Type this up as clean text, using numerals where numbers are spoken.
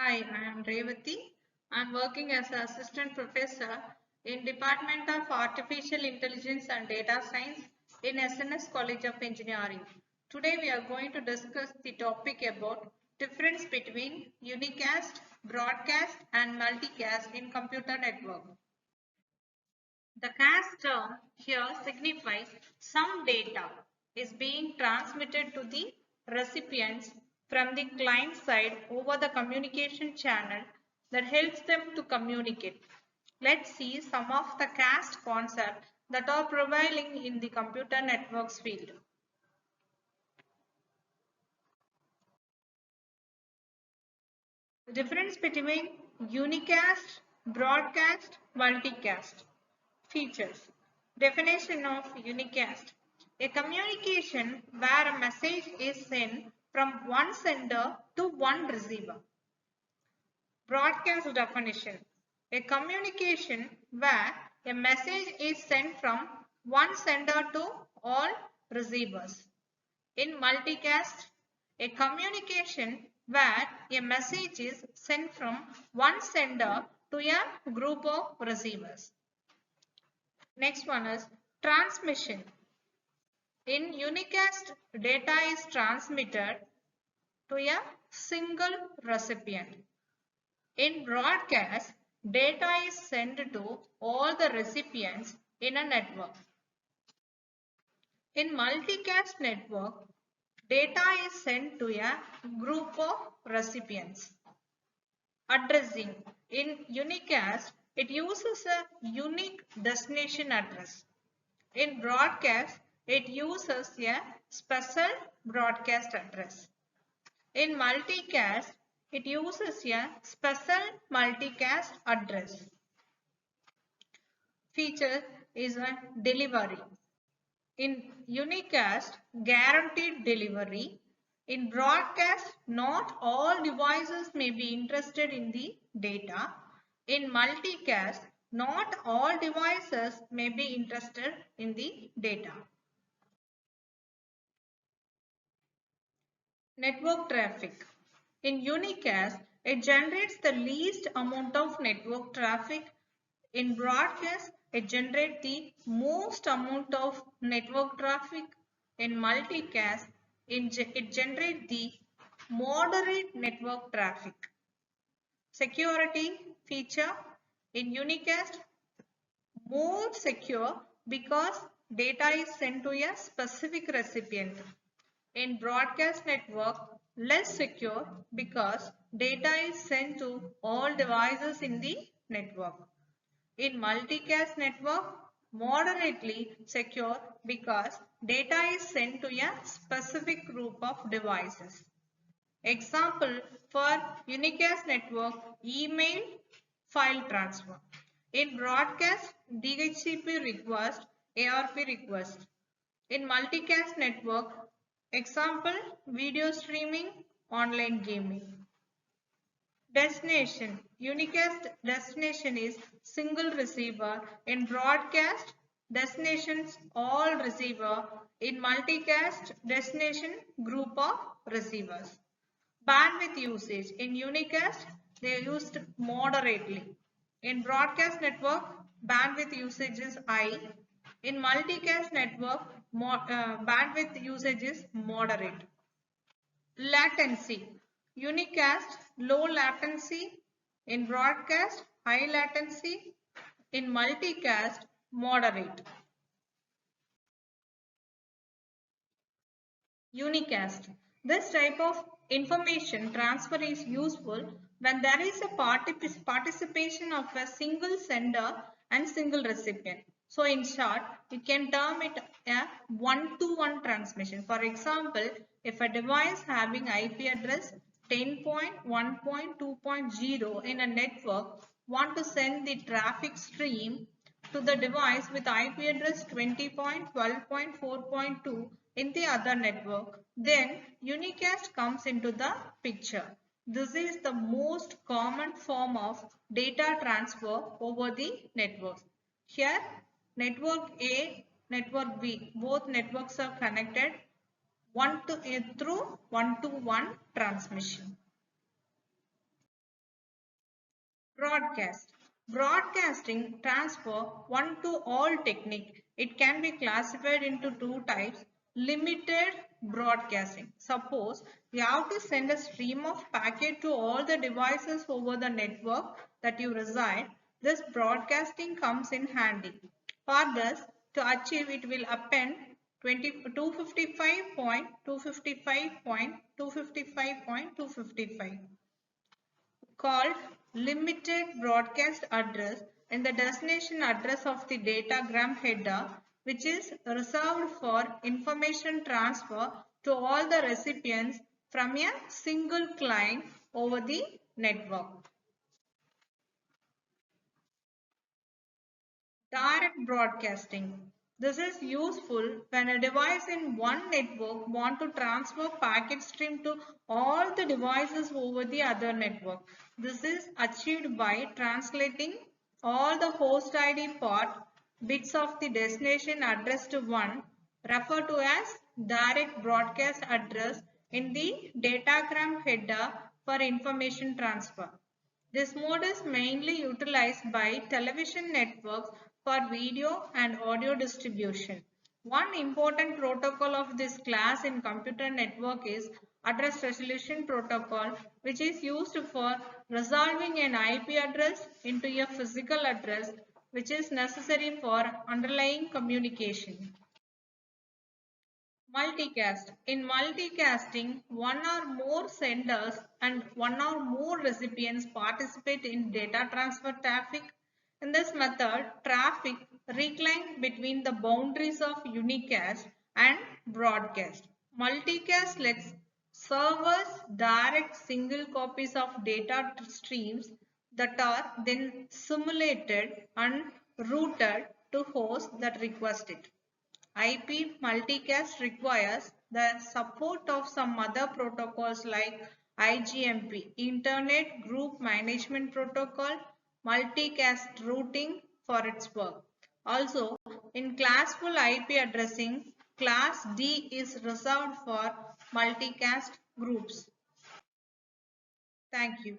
Hi, I am Revathi. I am working as an assistant professor in Department of Artificial Intelligence and Data Science in SNS College of Engineering. Today we are going to discuss the topic about difference between unicast, broadcast and multicast in computer network. The cast term here signifies some data is being transmitted to the recipients from the client side over the communication channel that helps them to communicate. Let's see some of the cast concepts that are prevailing in the computer networks field. The difference between unicast, broadcast, multicast. Features. Definition of unicast. A communication where a message is sent from one sender to one receiver. Broadcast definition. A communication where a message is sent from one sender to all receivers. In multicast, a communication where a message is sent from one sender to a group of receivers. Next one is transmission. In unicast, data is transmitted to a single recipient. In broadcast, data is sent to all the recipients in a network. In multicast network, data is sent to a group of recipients. Addressing. In unicast, it uses a unique destination address. In broadcast, it uses a special broadcast address. In multicast, it uses a special multicast address. Feature is a delivery. In unicast, guaranteed delivery. In broadcast, not all devices may be interested in the data. In multicast, not all devices may be interested in the data. Network traffic. In unicast, it generates the least amount of network traffic. In broadcast, it generates the most amount of network traffic. In multicast, it generates the moderate network traffic. Security feature. In unicast, more secure because data is sent to a specific recipient. In broadcast network, less secure because data is sent to all devices in the network. In multicast network, moderately secure because data is sent to a specific group of devices. Example for unicast network, email file transfer. In broadcast, DHCP request, ARP request. In multicast network, example video streaming, online gaming. Destination. Unicast destination is single receiver. In broadcast, destinations all receiver. In multicast, destination group of receivers. Bandwidth usage. In unicast, they are used moderately. In broadcast network, bandwidth usage is high. In multicast network, bandwidth usage is moderate. Latency. Unicast, low latency. In broadcast, high latency. In multicast, moderate. Unicast. This type of information transfer is useful when there is a participation of a single sender and single recipient. So in short, you can term it a one-to-one transmission. For example, if a device having IP address 10.1.2.0 in a network want to send the traffic stream to the device with IP address 20.12.4.2 in the other network, then unicast comes into the picture. This is the most common form of data transfer over the networks. Here, network A, network B, both networks are connected through one-to-one transmission. Broadcast. Broadcasting transfer one to all technique. It can be classified into two types. Limited broadcasting. Suppose you have to send a stream of packet to all the devices over the network that you reside. This broadcasting comes in handy. For this, to achieve it will append 255.255.255.255 called limited broadcast address in the destination address of the datagram header, which is reserved for information transfer to all the recipients from a single client over the network. Direct broadcasting. This is useful when a device in one network wants to transfer packet stream to all the devices over the other network. This is achieved by translating all the host ID port bits of the destination address to one, referred to as direct broadcast address in the datagram header for information transfer. This mode is mainly utilized by television networks for video and audio distribution. One important protocol of this class in computer network is address resolution protocol, which is used for resolving an IP address into a physical address, which is necessary for underlying communication. Multicast. In multicasting, one or more senders and one or more recipients participate in data transfer traffic. In this method, traffic reclines between the boundaries of unicast and broadcast. Multicast lets servers direct single copies of data streams that are then simulated and routed to hosts that request it. IP multicast requires the support of some other protocols like IGMP, Internet Group Management Protocol, multicast routing for its work. Also, in classful IP addressing, class D is reserved for multicast groups. Thank you.